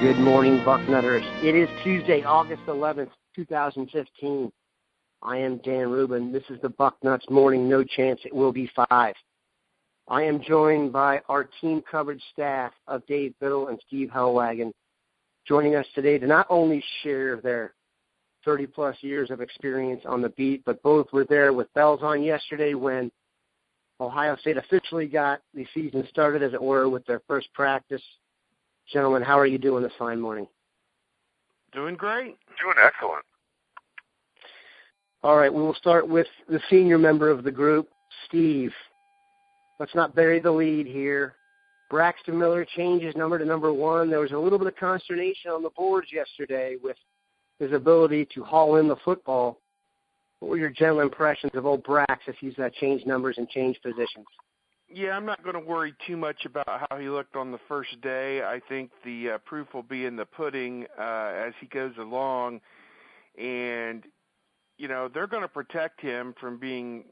Good morning, Bucknutters. It is Tuesday, August 11th, 2015. I am Dan Rubin. This is the Bucknuts Morning. No chance it will be 5. I am joined by our team coverage staff of Dave Biddle and Steve Helwagen, joining us today to not only share their 30-plus years of experience on the beat, but both were there with bells on yesterday when Ohio State officially got the season started, as it were, with their first practice. Gentlemen, how are you doing this fine morning? Doing great. Doing excellent. All right, we will start with the senior member of the group, Steve. Let's not bury the lead here. Braxton Miller changed his number to number 1. There was a little bit of consternation on the boards yesterday with his ability to haul in the football. What were your general impressions of old Brax as he's changed numbers and changed positions? Yeah, I'm not going to worry too much about how he looked on the first day. I think the proof will be in the pudding as he goes along. And, you know, they're going to protect him from being,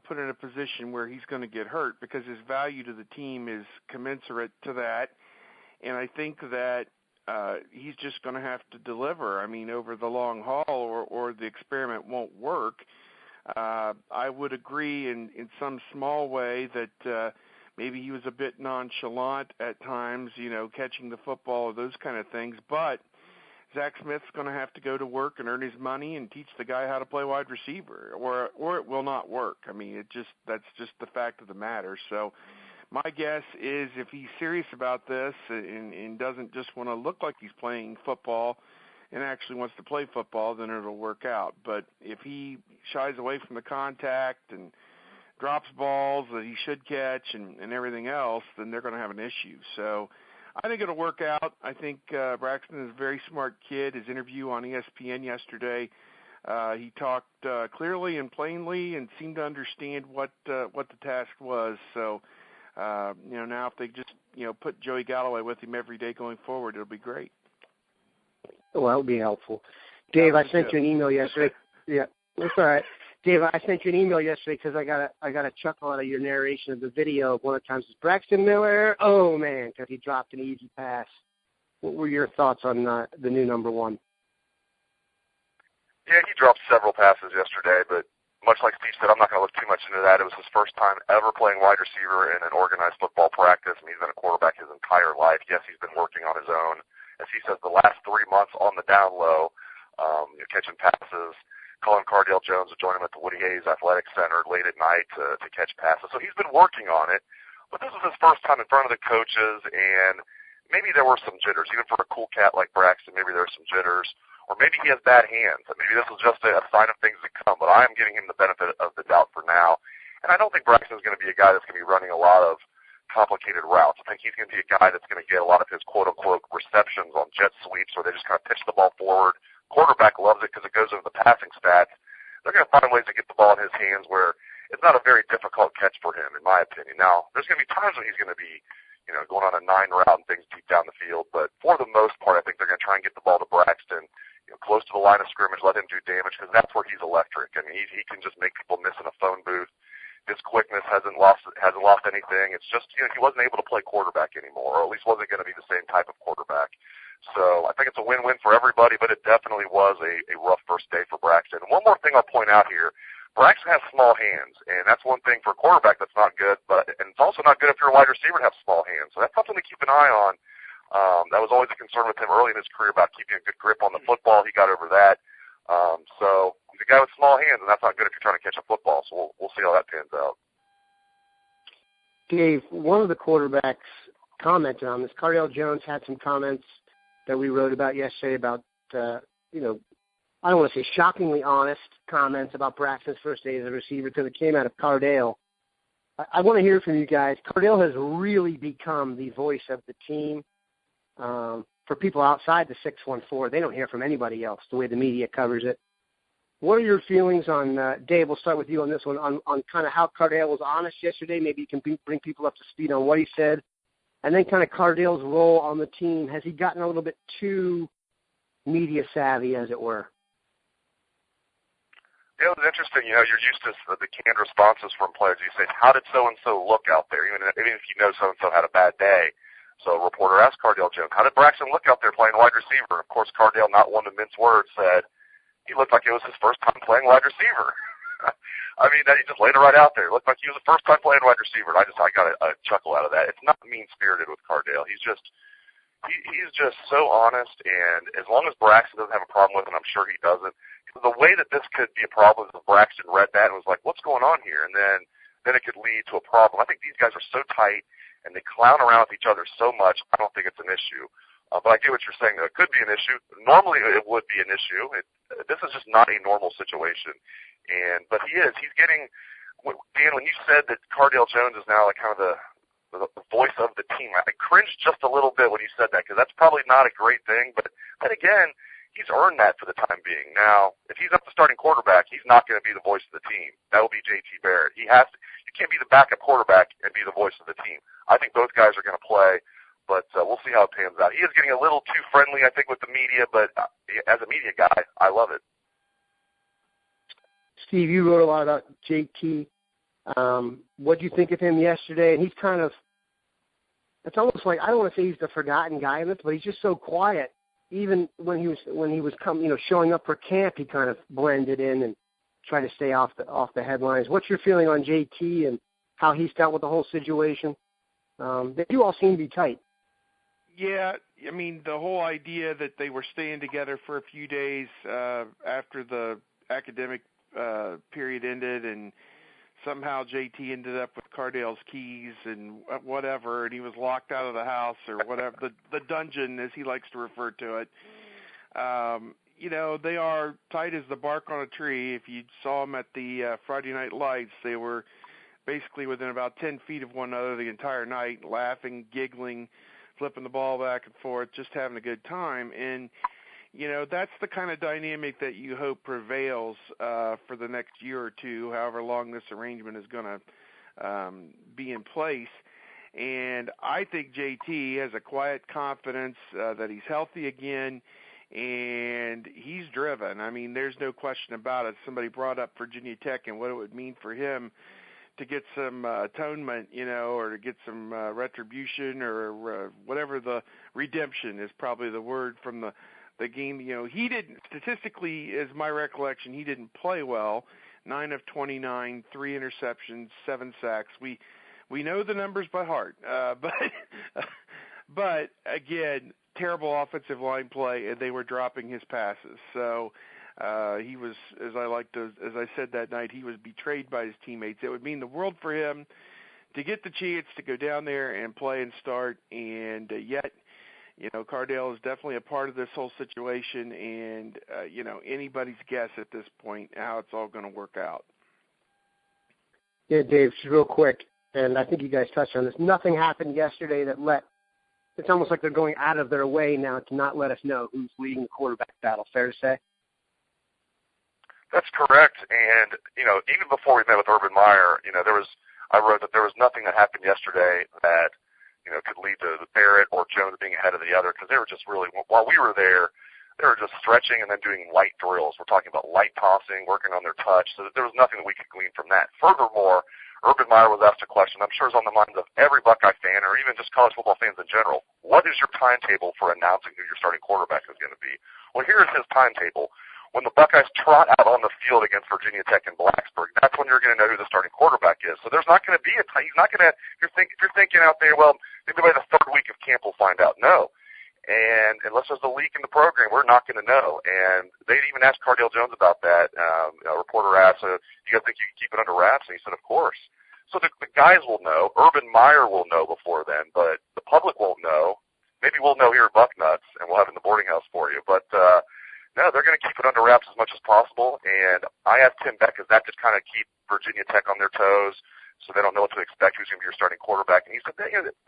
put in a position where he's going to get hurt because his value to the team is commensurate to that. And I think that he's just going to have to deliver, over the long haul or the experiment won't work. I would agree in some small way that maybe he was a bit nonchalant at times, catching the football or those kind of things. But Zach Smith's going to have to go to work and earn his money and teach the guy how to play wide receiver, or it will not work. That's just the fact of the matter. So my guess is if he's serious about this and doesn't just want to look like he's playing football and actually wants to play football, then it'll work out. But if he shies away from the contact and drops balls that he should catch and everything else, then they're going to have an issue. So I think it'll work out. I think Braxton is a very smart kid. His interview on ESPN yesterday, he talked clearly and plainly and seemed to understand what the task was. So, now if they just, put Joey Galloway with him every day going forward, it'll be great. Well, that would be helpful. Dave, I sent you an email yesterday. Yeah, that's all right. Dave, I sent you an email yesterday because I got a chuckle out of your narration of the video. One of the times was Braxton Miller. Oh, man, because he dropped an easy pass. What were your thoughts on the new number 1? Yeah, he dropped several passes yesterday, but much like Steve said, I'm not going to look too much into that. It was his first time ever playing wide receiver in an organized football practice, and he's been a quarterback his entire life. Yes, he's been working on his own. As he says, the last 3 months on the down low, catching passes, calling Cardale Jones to join him at the Woody Hayes Athletic Center late at night to catch passes. So he's been working on it, but this was his first time in front of the coaches, and maybe there were some jitters. Even for a cool cat like Braxton, maybe there were some jitters, or maybe he has bad hands. Maybe this was just a sign of things to come, but I am giving him the benefit of the doubt for now. And I don't think Braxton is going to be a guy that's going to be running a lot of complicated routes. I think he's going to be a guy that's going to get a lot of his quote-unquote receptions on jet sweeps where they just kind of pitch the ball forward. Quarterback loves it because it goes into the passing stats. They're going to find ways to get the ball in his hands where it's not a very difficult catch for him, in my opinion. Now, there's going to be times when he's going to be, going on a 9 route and things deep down the field, but for the most part, I think they're going to try and get the ball to Braxton, close to the line of scrimmage, let him do damage because that's where he's electric. He can just make people miss in a phone booth. His quickness hasn't lost anything. It's just, he wasn't able to play quarterback anymore, or at least wasn't going to be the same type of quarterback. So I think it's a win-win for everybody, but it definitely was a rough first day for Braxton. And one more thing I'll point out here, Braxton has small hands, and that's one thing for a quarterback that's not good, and it's also not good if you're a wide receiver to have small hands. So that's something to keep an eye on. That was always a concern with him early in his career about keeping a good grip on the football. He got over that. So he's a guy with small hands, and that's not good if you're trying to catch a football. So we'll see how that pans out. Dave, one of the quarterbacks commented on this. Cardale Jones had some comments that we wrote about yesterday about, I don't want to say shockingly honest comments about Braxton's first day as a receiver because it came out of Cardale. I want to hear from you guys. Cardale has really become the voice of the team. For people outside the 614, they don't hear from anybody else the way the media covers it. What are your feelings on, Dave, we'll start with you on this one, on kind of how Cardale was honest yesterday? Maybe you can bring people up to speed on what he said. And then kind of Cardale's role on the team. Has he gotten a little bit too media savvy, as it were? Yeah, it was interesting. You're used to the canned responses from players. You say, how did so-and-so look out there? Even if you know so-and-so had a bad day. So a reporter asked Cardale Jones, how did Braxton look out there playing wide receiver? Of course, Cardale, not one to mince words, said he looked like it was his first time playing wide receiver. I mean, he just laid it right out there. It looked like he was the first time playing wide receiver. And I got a chuckle out of that. It's not mean-spirited with Cardale. He's just so honest, and as long as Braxton doesn't have a problem with it, I'm sure he doesn't. The way that this could be a problem is if Braxton read that and was like, what's going on here? And then it could lead to a problem. I think these guys are so tight, and they clown around with each other so much, I don't think it's an issue. But I get what you're saying, though. It could be an issue. Normally it would be an issue. This is just not a normal situation. But he's getting, Dan, when you said that Cardale Jones is now like kind of the voice of the team, I cringed just a little bit when you said that, because that's probably not a great thing. But then again, he's earned that for the time being. Now, if he's up to starting quarterback, he's not going to be the voice of the team. That will be J.T. Barrett. You can't be the backup quarterback and be the voice of the team. I think both guys are going to play, but we'll see how it pans out. He is getting a little too friendly, I think, with the media, but as a media guy, I love it. Steve, you wrote a lot about JT. What do you think of him yesterday? And he's kind of, it's almost like, I don't want to say he's the forgotten guy in this, but he's just so quiet. Even when he was showing up for camp, he kind of blended in and tried to stay off the headlines. What's your feeling on JT and how he's dealt with the whole situation? They do all seem to be tight. Yeah, I mean, the whole idea that they were staying together for a few days after the academic period ended, and somehow JT ended up with Cardale's keys and whatever, and he was locked out of the house or whatever, the dungeon, as he likes to refer to it. They are tight as the bark on a tree. If you saw them at the Friday Night Lights, they were basically within about 10 feet of one another the entire night, laughing, giggling, flipping the ball back and forth, just having a good time. And, that's the kind of dynamic that you hope prevails for the next year or two, however long this arrangement is going to be in place. And I think JT has a quiet confidence that he's healthy again, and he's driven. I mean, there's no question about it. Somebody brought up Virginia Tech and what it would mean for him to get some atonement, or to get some retribution, or whatever the redemption is probably the word from the game. He didn't, statistically, is my recollection, he didn't play well. 9 of 29, 3 interceptions, 7 sacks. We know the numbers by heart, but again, terrible offensive line play, and they were dropping his passes. So he was, as I said that night, he was betrayed by his teammates. It would mean the world for him to get the chance to go down there and play and start, and yet, Cardale is definitely a part of this whole situation, and, anybody's guess at this point how it's all going to work out. Yeah, Dave, just real quick, and I think you guys touched on this. Nothing happened yesterday that it's almost like they're going out of their way now to not let us know who's leading the quarterback battle. Fair to say? That's correct. And, even before we met with Urban Meyer, I wrote that there was nothing that happened yesterday that, could lead to Barrett or Jones being ahead of the other, because they were just really, while we were there, they were just stretching and then doing light drills. We're talking about light tossing, working on their touch, so that there was nothing that we could glean from that. Furthermore, Urban Meyer was asked a question I'm sure is on the minds of every Buckeye fan, or even just college football fans in general. What is your timetable for announcing who your starting quarterback is going to be? Well, here's his timetable. When the Buckeyes trot out on the field against Virginia Tech and Blacksburg, that's when you're going to know who the starting quarterback is. So there's not going to be he's not going to, if you're thinking out there, well, maybe by the third week of camp we'll find out. No. And unless there's a leak in the program, we're not going to know. And they even asked Cardale Jones about that. A reporter asked, do you guys think you can keep it under wraps? And he said, of course. So the guys will know. Urban Meyer will know before then, but the public won't know. Maybe we'll know here at Bucknuts, and we'll have it in the boarding house for you. But no, they're going to keep it under wraps as much as possible. And I asked Tim Beck, does that just kind of keep Virginia Tech on their toes so they don't know what to expect, who's going to be your starting quarterback? And he said,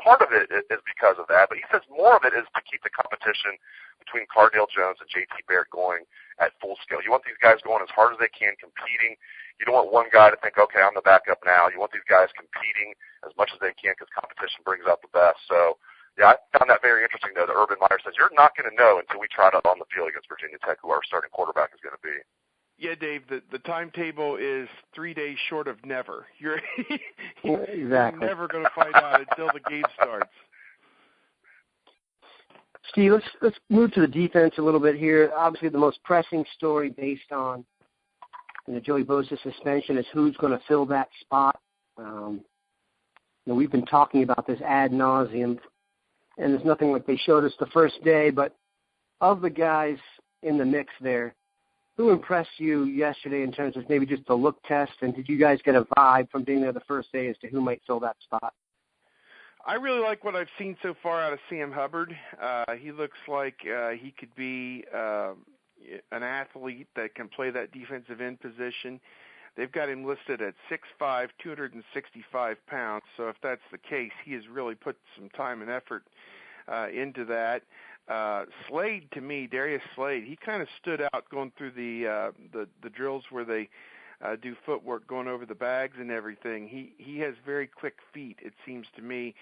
part of it is because of that, but he says more of it is to keep the competition between Cardale Jones and J.T. Barrett going at full scale. You want these guys going as hard as they can, competing. You don't want one guy to think, okay, I'm the backup now. You want these guys competing as much as they can, because competition brings out the best. So, yeah, I found that very interesting, though, that Urban Meyer says you're not going to know until we try it out on the field against Virginia Tech who our starting quarterback is going to be. Yeah, Dave, the timetable is 3 days short of never. You're exactly. never going to find out until the game starts. Steve, let's move to the defense a little bit here. Obviously, the most pressing story based on Joey Bosa's suspension is who's going to fill that spot. We've been talking about this ad nauseum, and there's nothing like they showed us the first day. But of the guys in the mix there, who impressed you yesterday in terms of maybe just the look test, and did you guys get a vibe from being there the first day as to who might fill that spot? I really like what I've seen so far out of Sam Hubbard. He looks like he could be an athlete that can play that defensive end position. They've got him listed at 6'5", 265 pounds. So if that's the case, he has really put some time and effort into that. Slade, to me, Darius Slade, he kind of stood out going through the drills where they do footwork going over the bags and everything. He has very quick feet, it seems to me,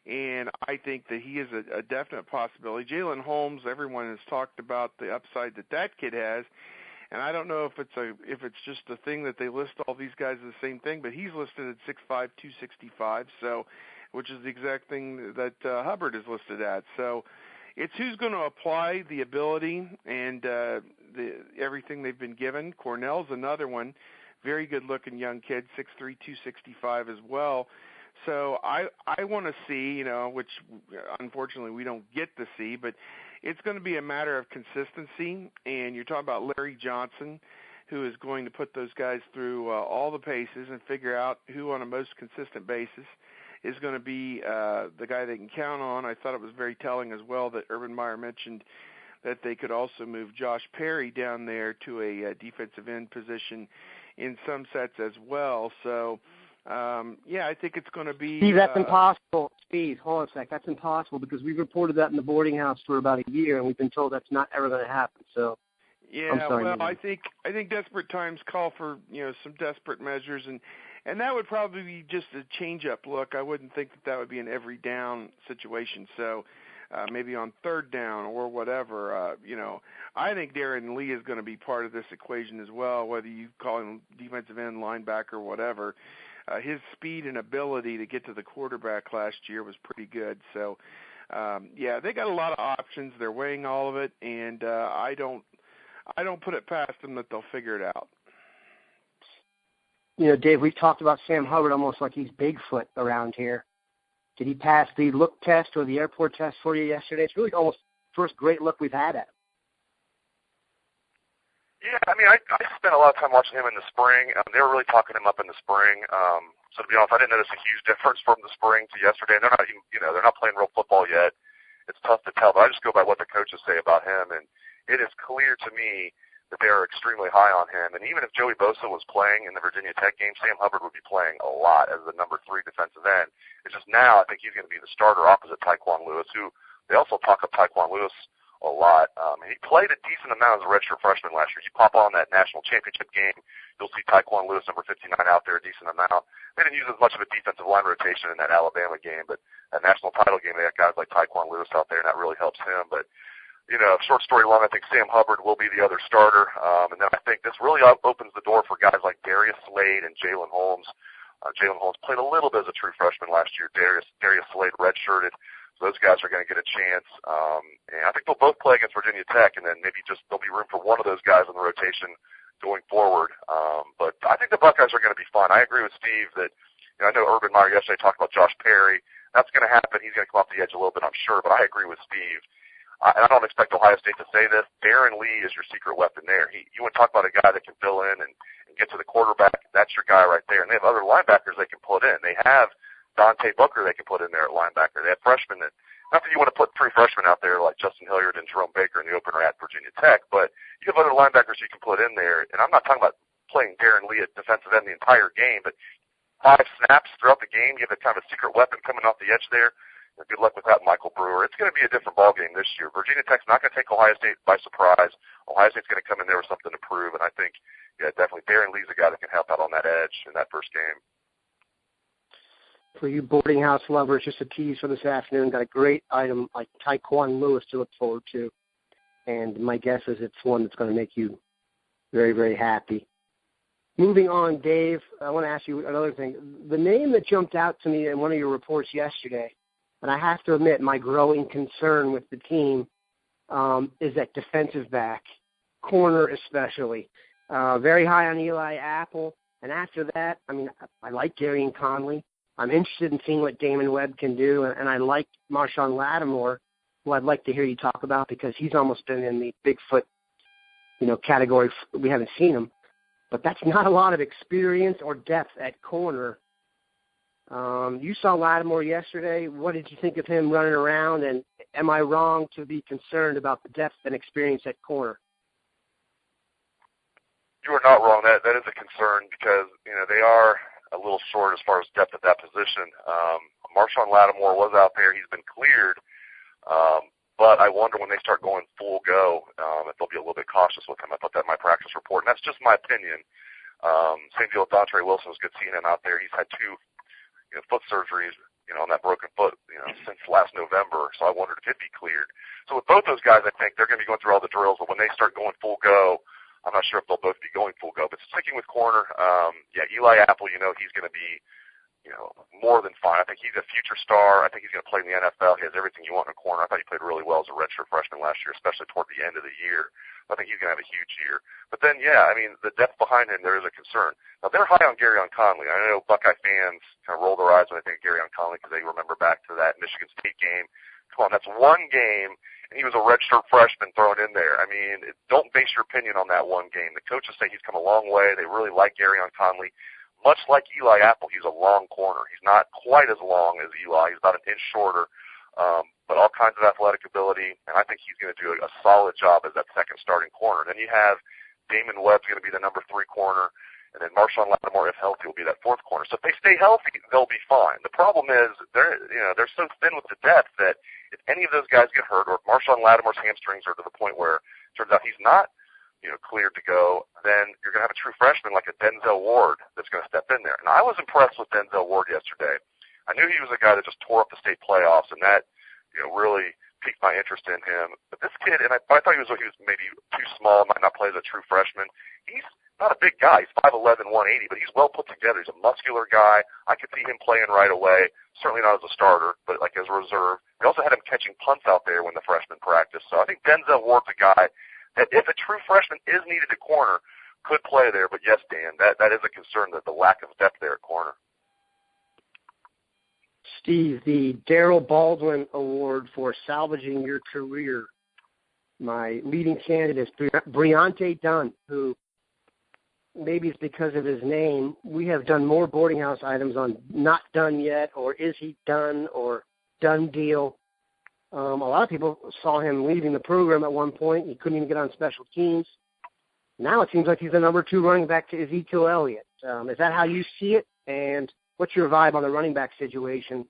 and I think that he is a definite possibility. Jalen Holmes, everyone has talked about the upside that kid has, and I don't know if it's just a thing that they list all these guys as the same thing, but he's listed at 6'5", 265, so which is the exact thing that Hubbard is listed at. So it's who's going to apply the ability and everything they've been given. Cornell's another one. Very good-looking young kid, 6'3", 265 as well. So I want to see, which unfortunately we don't get to see, but it's going to be a matter of consistency. And you're talking about Larry Johnson, who is going to put those guys through all the paces and figure out who on a most consistent basis is going to be the guy they can count on. I thought it was very telling as well that Urban Meyer mentioned that they could also move Josh Perry down there to a defensive end position in some sets as well. So, I think it's going to be... Steve, that's impossible. Steve, hold on a sec. That's impossible because we've reported that in the boarding house for about a year, and we've been told that's not ever going to happen. So, I'm sorry, well, I think desperate times call for some desperate measures, and that would probably be just a change-up look. I wouldn't think that would be an every down situation. So maybe on third down or whatever, I think Darren Lee is going to be part of this equation as well, whether you call him defensive end, linebacker, whatever. His speed and ability to get to the quarterback last year was pretty good. So, they got a lot of options. They're weighing all of it, and I don't put it past them that they'll figure it out. Dave, we've talked about Sam Hubbard almost like he's Bigfoot around here. Did he pass the look test or the airport test for you yesterday? It's really almost the first great look we've had at him. Yeah, I spent a lot of time watching him in the spring. They were really talking him up in the spring. So to be honest, I didn't notice a huge difference from the spring to yesterday. And they're not even, they're not playing real football yet. It's tough to tell, but I just go by what the coaches say about him. And it is clear to me that they are extremely high on him. And even if Joey Bosa was playing in the Virginia Tech game, Sam Hubbard would be playing a lot as the number 3 defensive end. It's just now I think he's going to be the starter opposite Tyquan Lewis, who they also talk up Tyquan Lewis a lot. He played a decent amount as a redshirt freshman last year. You pop on that national championship game, you'll see Tyquan Lewis, number 59, out there a decent amount. They didn't use as much of a defensive line rotation in that Alabama game, but that national title game, they got guys like Tyquan Lewis out there, and that really helps him. But short story long, I think Sam Hubbard will be the other starter. And then I think this really opens the door for guys like Darius Slade and Jalen Holmes. Jalen Holmes played a little bit as a true freshman last year. Darius Slade redshirted. So those guys are going to get a chance. And I think they'll both play against Virginia Tech, and then maybe there'll be room for one of those guys in the rotation going forward. But I think the Buckeyes are going to be fun. I agree with Steve that, I know Urban Meyer yesterday talked about Josh Perry. That's going to happen. He's going to come off the edge a little bit, I'm sure, but I agree with Steve. And I don't expect Ohio State to say this. Darren Lee is your secret weapon there. You want to talk about a guy that can fill in and get to the quarterback. That's your guy right there. And they have other linebackers they can put in. They have Dante Booker they can put in there at linebacker. They have freshmen that, not that you want to put 3 freshmen out there like Justin Hilliard and Jerome Baker in the opener at Virginia Tech, but you have other linebackers you can put in there. And I'm not talking about playing Darren Lee at defensive end the entire game, but 5 snaps throughout the game, you have a kind of a secret weapon coming off the edge there. Good luck with that, Michael Brewer. It's going to be a different ballgame this year. Virginia Tech's not going to take Ohio State by surprise. Ohio State's going to come in there with something to prove, and I think, definitely Darren Lee's a guy that can help out on that edge in that first game. For you boarding house lovers, just a tease for this afternoon, got a great item like Tyquan Lewis to look forward to, and my guess is it's one that's going to make you very, very happy. Moving on, Dave, I want to ask you another thing. The name that jumped out to me in one of your reports yesterday, and I have to admit my growing concern with the team is at defensive back, corner especially. Very high on Eli Apple. And after that, I mean, I like Gary and Conley. I'm interested in seeing what Damon Webb can do, and I like Marshawn Lattimore, who I'd like to hear you talk about because he's almost been in the Bigfoot, category. We haven't seen him. But that's not a lot of experience or depth at corner. You saw Lattimore yesterday. What did you think of him running around, and am I wrong to be concerned about the depth and experience at corner? You are not wrong. That is a concern because, they are a little short as far as depth at that position. Marshawn Lattimore was out there. He's been cleared. But I wonder when they start going full go, if they'll be a little bit cautious with him. I put that in my practice report, and that's just my opinion. Same deal with Dontre Wilson. It was good seeing him out there. He's had 2 foot surgeries, on that broken foot, since last November. So I wondered if he'd be cleared. So with both those guys, I think they're going to be going through all the drills. But when they start going full go, I'm not sure if they'll both be going full go. But sticking with corner, Eli Apple, he's going to be, more than fine. I think he's a future star. I think he's going to play in the NFL. He has everything you want in a corner. I thought he played really well as a redshirt freshman last year, especially toward the end of the year. I think he's going to have a huge year. But then, the depth behind him, there is a concern. Now, they're high on Gary Conley. I know Buckeye fans kind of roll their eyes when they think Gary Conley because they remember back to that Michigan State game. Come on, that's one game, and he was a redshirt freshman thrown in there. I mean, don't base your opinion on that one game. The coaches say he's come a long way. They really like Gary Conley. Much like Eli Apple, he's a long corner. He's not quite as long as Eli. He's about an inch shorter, but all kinds of athletic ability, and I think he's going to do a solid job as that second starting corner. Then you have Damon Webb's going to be the number 3 corner, and then Marshawn Lattimore, if healthy, will be that 4th corner. So if they stay healthy, they'll be fine. The problem is they're so thin with the depth that if any of those guys get hurt, or if Marshawn Lattimore's hamstrings are to the point where it turns out he's not cleared to go, then you're going to have a true freshman like a Denzel Ward that's going to step in there. And I was impressed with Denzel Ward yesterday. I knew he was a guy that just tore up the state playoffs, and that really piqued my interest in him. But this kid, and I thought he was maybe too small, might not play as a true freshman. He's not a big guy. He's 5'11", 180, but he's well put together. He's a muscular guy. I could see him playing right away. Certainly not as a starter, but like as a reserve. We also had him catching punts out there when the freshmen practiced. So I think Denzel Ward's a guy that if a true freshman is needed at corner, could play there. But yes, Dan, that is a concern, that the lack of depth there at corner. Steve, the Darrell Baldwin Award for salvaging your career. My leading candidate is Briante Dunn, who maybe it's because of his name. We have done more boarding house items on not done yet, or is he done, or done deal. A lot of people saw him leaving the program at one point. He couldn't even get on special teams. Now it seems like he's the number 2 running back to Ezekiel Elliott. Is that how you see it? And what's your vibe on the running back situation?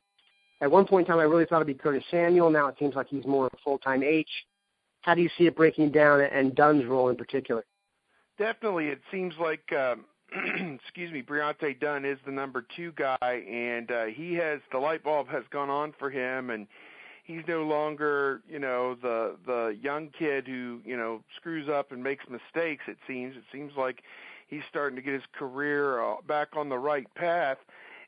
At one point in time, I really thought it'd be Curtis Samuel. Now it seems like he's more of a full-time H. How do you see it breaking down, and Dunn's role in particular? Definitely. It seems like, Briante Dunn is the number 2 guy, and the light bulb has gone on for him, and he's no longer, the young kid who, screws up and makes mistakes, it seems. It seems like he's starting to get his career back on the right path.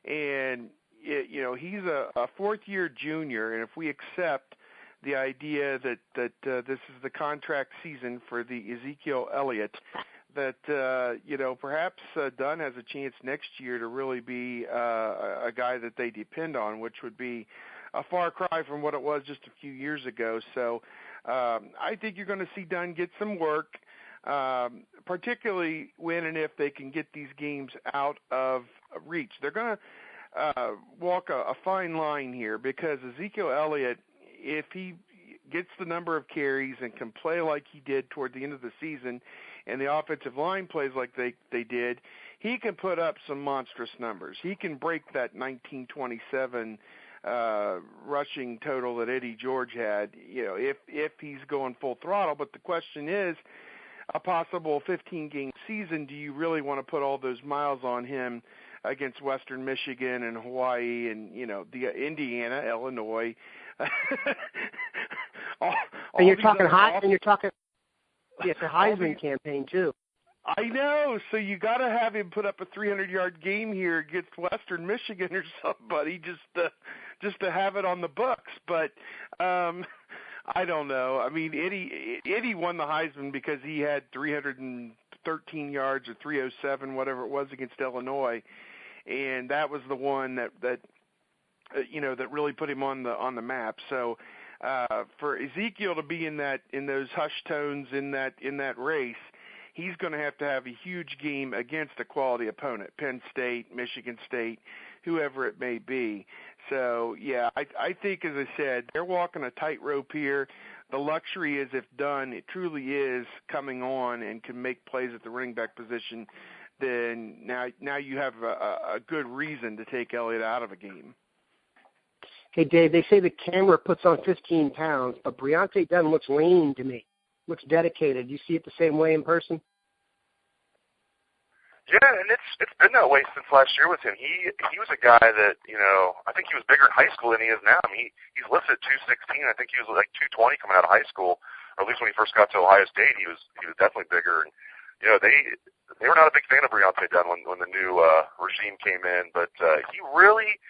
And, he's a 4th-year junior, and if we accept the idea that this is the contract season for the Ezekiel Elliott, that, perhaps Dunn has a chance next year to really be a guy that they depend on, which would be a far cry from what it was just a few years ago. So I think you're going to see Dunn get some work, particularly when and if they can get these games out of reach. They're going to walk a fine line here, because Ezekiel Elliott, if he gets the number of carries and can play like he did toward the end of the season, and the offensive line plays like they did, he can put up some monstrous numbers. He can break that 1927 rushing total that Eddie George had, if he's going full throttle. But the question is, a possible 15-game season, do you really want to put all those miles on him against Western Michigan and Hawaii and, the Indiana, Illinois? And you're talking it's a Heisman campaign too. I know. So you got to have him put up a 300-yard game here against Western Michigan or somebody just to have it on the books. But I don't know. I mean, Eddie won the Heisman because he had 313 yards or 307, whatever it was, against Illinois, and that was the one that really put him on the map. So for Ezekiel to be in those hushed tones in that race, he's going to have a huge game against a quality opponent, Penn State, Michigan State, whoever it may be. So, yeah, I think, as I said, they're walking a tightrope here. The luxury is, if done, it truly is coming on and can make plays at the running back position, then now you have a good reason to take Elliott out of a game. Hey, Dave, they say the camera puts on 15 pounds, but Briante Dunn looks lean to me, looks dedicated. Do you see it the same way in person? Yeah, and it's been that way since last year with him. He was a guy that, I think he was bigger in high school than he is now. I mean, he's listed at 216. I think he was like 220 coming out of high school, or at least when he first got to Ohio State, he was definitely bigger. And they were not a big fan of Briante Dunn when the new regime came in, but he really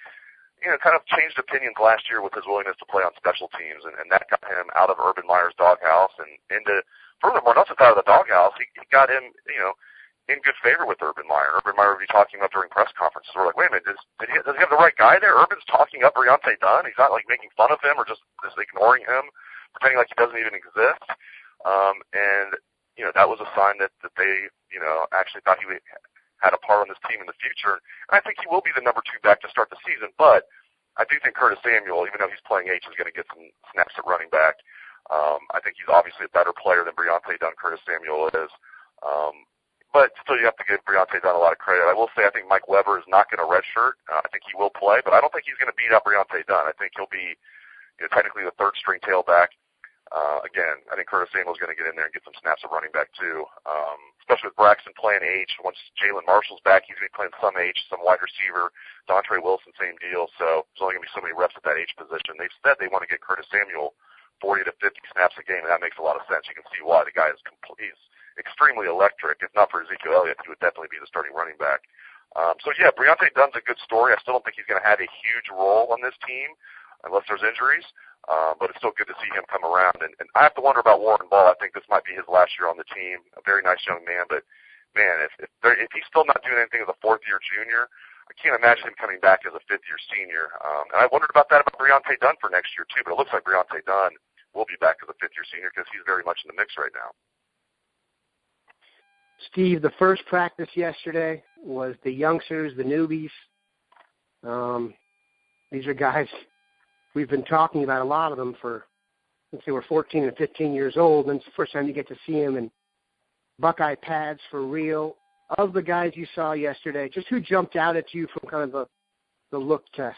kind of changed opinions last year with his willingness to play on special teams, and that got him out of Urban Meyer's doghouse and into, furthermore, not just out of the doghouse, he got him, in good favor with Urban Meyer. Urban Meyer would be talking about during press conferences. We're like, wait a minute, does he have the right guy there? Urban's talking up Briante Dunn. He's not like making fun of him or just ignoring him, pretending like he doesn't even exist. And that was a sign that they actually thought he had a part on this team in the future. And I think he will be the number 2 back to start the season. But I do think Curtis Samuel, even though he's playing H, is going to get some snaps at running back. I think he's obviously a better player than Briante Dunn, Curtis Samuel is. But still, you have to give Briante Dunn a lot of credit. I will say I think Mike Weber is not going to redshirt. I think he will play, but I don't think he's going to beat out Briante Dunn. I think he'll be technically the third-string tailback. Again, I think Curtis Samuel is going to get in there and get some snaps at running back too, especially with Braxton playing H. Once Jalen Marshall's back, he's going to be playing some H, some wide receiver. Dontre Wilson, same deal. So there's only going to be so many reps at that H position. They've said they want to get Curtis Samuel 40 to 50 snaps a game, and that makes a lot of sense. You can see why. The guy is he's extremely electric. If not for Ezekiel Elliott, he would definitely be the starting running back. So, yeah, Briante Dunn's a good story. I still don't think he's going to have a huge role on this team unless there's injuries, but it's still good to see him come around. And I have to wonder about Warren Ball. I think this might be his last year on the team. A very nice young man, but, man, if he's still not doing anything as a fourth-year junior, I can't imagine him coming back as a fifth-year senior. And I wondered about that about Briante Dunn for next year, too, but it looks like Briante Dunn will be back as a fifth-year senior because he's very much in the mix right now. Steve, the first practice yesterday was the youngsters, the newbies. These are guys we've been talking about, a lot of them, since they were 14 and 15 years old, and it's the first time you get to see them in Buckeye pads for real. Of the guys you saw yesterday, just who jumped out at you from kind of the look test?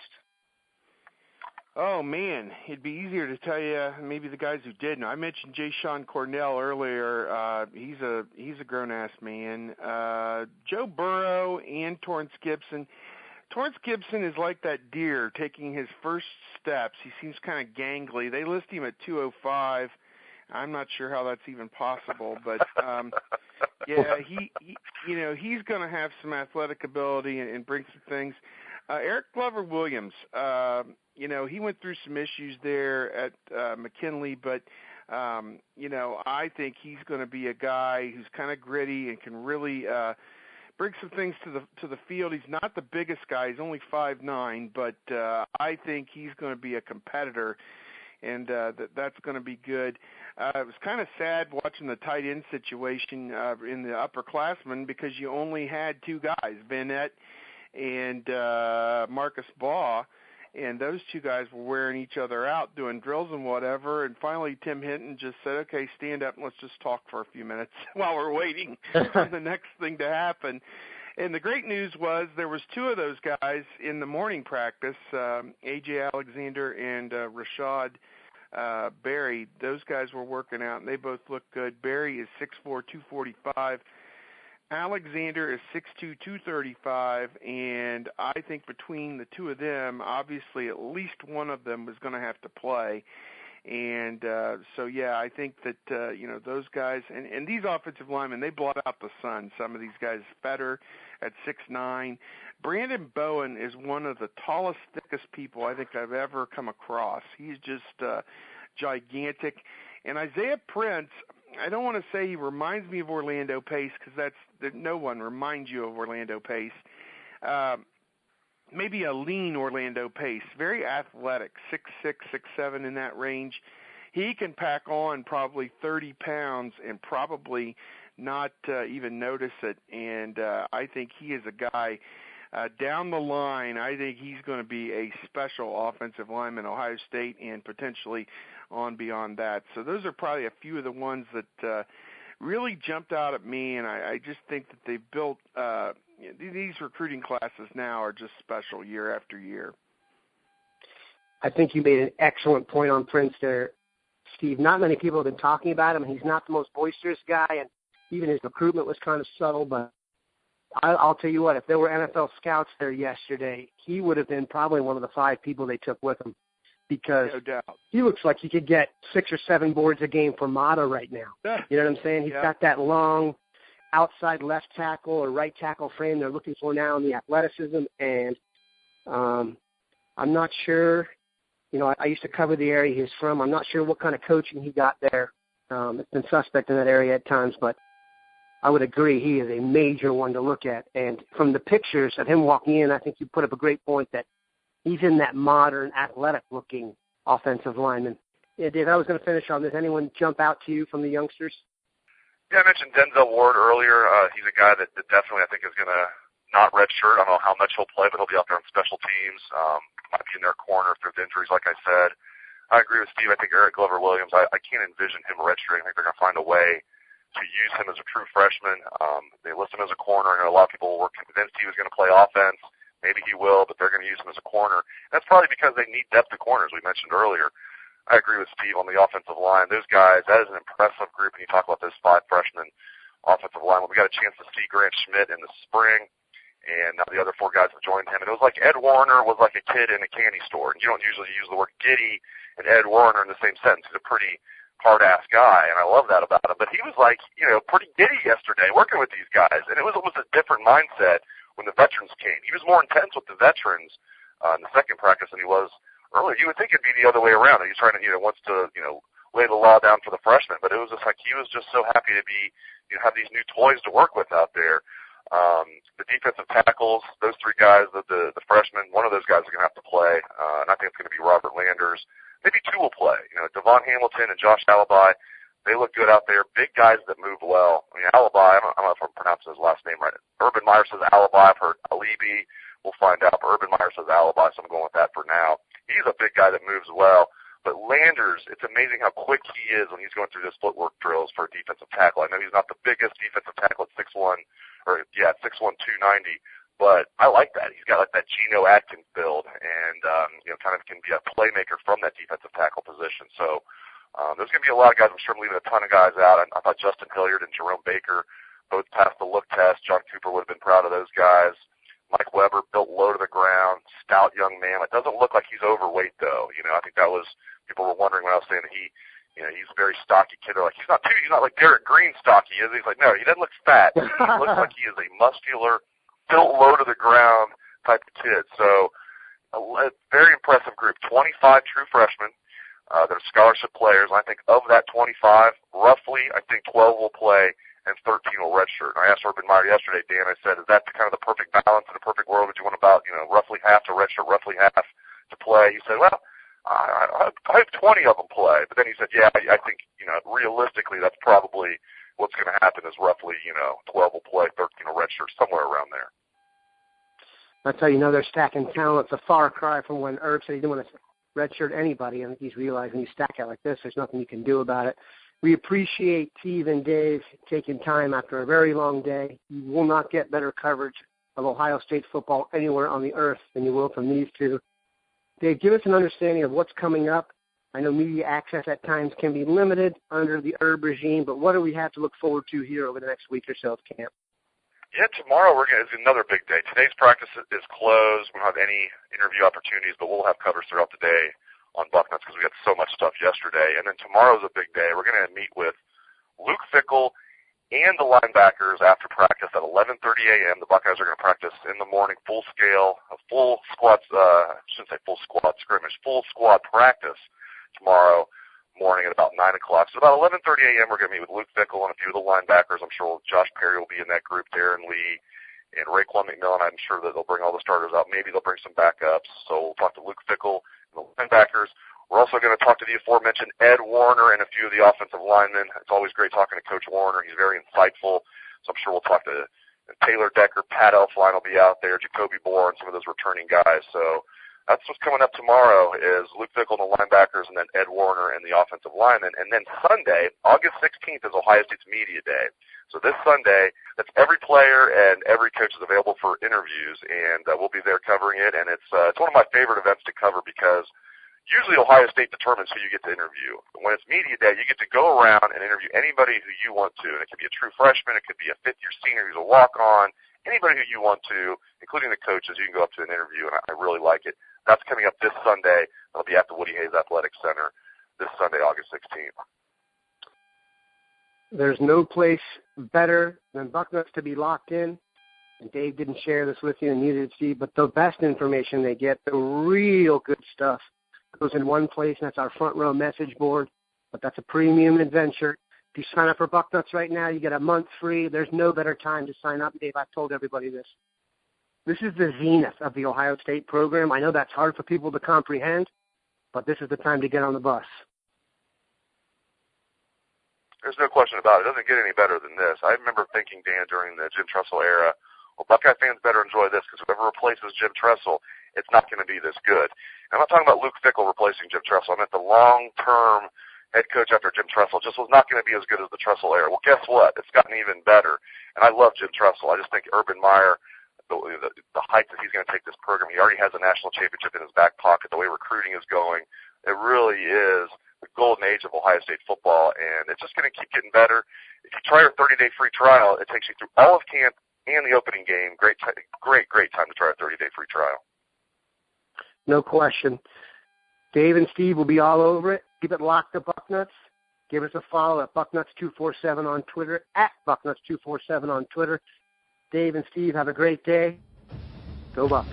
Oh, man, it'd be easier to tell you maybe the guys who didn't. I mentioned Ja'Shawn Cornell earlier. He's a grown-ass man. Joe Burrow and Torrance Gibson. Torrance Gibson is like that deer taking his first steps. He seems kind of gangly. They list him at 205. I'm not sure how that's even possible, but yeah, he's going to have some athletic ability and bring some things. Eric Glover-Williams, he went through some issues there at McKinley, but, I think he's going to be a guy who's kind of gritty and can really bring some things to the field. He's not the biggest guy. He's only 5'9", but I think he's going to be a competitor, and that's going to be good. It was kind of sad watching the tight end situation in the upperclassmen because you only had 2 guys, Bennett and Marcus Baugh, and those 2 guys were wearing each other out doing drills and whatever, and finally Tim Hinton just said, okay, stand up and let's just talk for a few minutes while we're waiting for the next thing to happen. And the great news was there was 2 of those guys in the morning practice, A.J. Alexander and Rashad Berry. Those guys were working out, and they both look good. Berry is 6'4", 245. Alexander is 6'2", 235, and I think between the 2 of them, obviously at least one of them was going to have to play. And so, yeah, I think that, those guys, and these offensive linemen, they blot out the sun. Some of these guys, Fetter at 6'9". Brandon Bowen is one of the tallest, thickest people I think I've ever come across. He's just gigantic. And Isaiah Prince, I don't want to say he reminds me of Orlando Pace, because no one reminds you of Orlando Pace. Maybe a lean Orlando Pace, very athletic, 6'6", 6'7", in that range. He can pack on probably 30 pounds and probably not even notice it. And I think he is a guy down the line. I think he's going to be a special offensive lineman at Ohio State and potentially on beyond that. So those are probably a few of the ones that really jumped out at me, and I just think that they've built these recruiting classes now are just special year after year. I think you made an excellent point on Prince there, Steve. Not many people have been talking about him. He's not the most boisterous guy, and even his recruitment was kind of subtle, but I'll tell you what, if there were NFL scouts there yesterday, he would have been probably one of the 5 people they took with them, because no doubt. He looks like he could get 6 or 7 boards a game for Mata right now. You know what I'm saying? He's got that long outside left tackle or right tackle frame they're looking for now in the athleticism, and I'm not sure. You know, I used to cover the area he's from. I'm not sure what kind of coaching he got there. It's been suspect in that area at times, but I would agree he is a major one to look at. And from the pictures of him walking in, I think you put up a great point that he's in that modern, athletic-looking offensive lineman. Yeah, Dave, I was going to finish on this. Anyone jump out to you from the youngsters? Yeah, I mentioned Denzel Ward earlier. He's a guy that definitely I think is going to not redshirt. I don't know how much he'll play, but he'll be out there on special teams. Might be in their corner if there's injuries, like I said. I agree with Steve. I think Eric Glover-Williams, I can't envision him redshirting. I think they're going to find a way to use him as a true freshman. They list him as a corner. I know a lot of people were convinced he was going to play offense. Maybe he will, but they're going to use him as a corner. That's probably because they need depth of corners, we mentioned earlier. I agree with Steve on the offensive line. Those guys, that is an impressive group when you talk about those 5 freshmen offensive line. We got a chance to see Grant Schmidt in the spring, and the other 4 guys have joined him. And it was like Ed Warner was like a kid in a candy store. And you don't usually use the word giddy and Ed Warner in the same sentence. He's a pretty hard-ass guy, and I love that about him. But he was like, pretty giddy yesterday working with these guys. And it was almost a different mindset when the veterans came. He was more intense with the veterans in the second practice than he was earlier. You would think it'd be the other way around. He's trying to, wants to, lay the law down for the freshmen. But it was just like he was just so happy to be, have these new toys to work with out there. The defensive tackles, those 3 guys, the freshmen, one of those guys is going to have to play. And I think it's going to be Robert Landers. Maybe 2 will play. Devon Hamilton and Josh Alibi, they look good out there. Big guys that move well. I mean, Alibi, I don't know if I'm pronouncing his last name right. Urban Meyer says Alibi. I've heard Alibi. We'll find out. But Urban Meyer says Alibi, so I'm going with that for now. He's a big guy that moves well. But Landers, it's amazing how quick he is when he's going through his footwork drills for a defensive tackle. I know he's not the biggest defensive tackle at 6'1", 290. But I like that. He's got like that Geno Atkins build, and kind of can be a playmaker from that defensive tackle position. So there's going to be a lot of guys. I'm sure I'm leaving a ton of guys out. I thought Justin Hilliard and Jerome Baker both passed the look test. John Cooper would have been proud of those guys. Mike Weber built low to the ground, stout young man. It doesn't look like he's overweight though. I think that was people were wondering when I was saying that he's a very stocky kid. They're like, he's not like Derek Green stocky, is he? He's like, no, he doesn't look fat. He looks like he is a muscular, built low to the ground type of kid. So a very impressive group. 25 true freshmen. They're scholarship players. And I think of that 25, roughly, I think 12 will play and 13 will redshirt. And I asked Urban Meyer yesterday, Dan, I said, is that kind of the perfect balance in a perfect world? Would you want about, roughly half to redshirt, roughly half to play? He said, well, I hope 20 of them play. But then he said, yeah, I think, realistically, that's probably what's going to happen is roughly, 12 will play, 13 will redshirt, somewhere around there. That's how you know they're stacking talent. It's a far cry from when Herb said he didn't want to redshirt anybody. I think he's realized when you stack it like this, there's nothing you can do about it. We appreciate Steve and Dave taking time after a very long day. You will not get better coverage of Ohio State football anywhere on the earth than you will from these 2. Dave, give us an understanding of what's coming up. I know media access at times can be limited under the Herb regime, but what do we have to look forward to here over the next week or so of camp? Yeah, tomorrow is another big day. Today's practice is closed. We don't have any interview opportunities, but we'll have covers throughout the day on Bucknuts because we got so much stuff yesterday. And then tomorrow's a big day. We're going to meet with Luke Fickell and the linebackers after practice at 11:30 a.m. The Buckeyes are going to practice in the morning, full squad practice tomorrow morning at about 9 o'clock. So about 11:30 a.m. we're going to meet with Luke Fickell and a few of the linebackers. I'm sure Josh Perry will be in that group, Darren Lee, and Raekwon McMillan. I'm sure that they'll bring all the starters out. Maybe they'll bring some backups. So we'll talk to Luke Fickell and the linebackers. We're also going to talk to the aforementioned Ed Warner and a few of the offensive linemen. It's always great talking to Coach Warner. He's very insightful. So I'm sure we'll talk to Taylor Decker, Pat Elfline will be out there, Jacoby Bohr, and some of those returning guys. So that's what's coming up tomorrow is Luke Fickell and the linebackers, and then Ed Warner and the offensive linemen. And then Sunday, August 16th, is Ohio State's Media Day. So this Sunday, that's every player and every coach is available for interviews, and we'll be there covering it. And it's one of my favorite events to cover because usually Ohio State determines who you get to interview. When it's Media Day, you get to go around and interview anybody who you want to. And it could be a true freshman, it could be a fifth-year senior who's a walk-on, anybody who you want to, including the coaches, you can go up to an interview, and I really like it. That's coming up this Sunday. It'll be at the Woody Hayes Athletic Center this Sunday, August 16th. There's no place better than Bucknuts to be locked in. And Dave didn't share this with you, and neither did Steve, but the best information they get, the real good stuff, goes in one place, and that's our front row message board. But that's a premium adventure. If you sign up for Bucknuts right now, you get a month free. There's no better time to sign up. Dave, I've told everybody this. This is the zenith of the Ohio State program. I know that's hard for people to comprehend, but this is the time to get on the bus. There's no question about it. It doesn't get any better than this. I remember thinking, Dan, during the Jim Tressel era, well, Buckeye fans better enjoy this because whoever replaces Jim Tressel, it's not going to be this good. And I'm not talking about Luke Fickell replacing Jim Tressel. I meant the long-term head coach after Jim Tressel just was not going to be as good as the Tressel era. Well, guess what? It's gotten even better. And I love Jim Tressel. I just think Urban Meyer, the height that he's going to take this program, he already has a national championship in his back pocket. The way recruiting is going, it really is the golden age of Ohio State football, and it's just going to keep getting better. If you try our 30-day free trial, it takes you through all of camp and the opening game. Great time to try a 30-day free trial. No question. Dave and Steve will be all over it. Keep it locked to Bucknuts. Give us a follow at Bucknuts247 on Twitter, at Bucknuts247 on Twitter. Dave and Steve, have a great day. Go Bucks.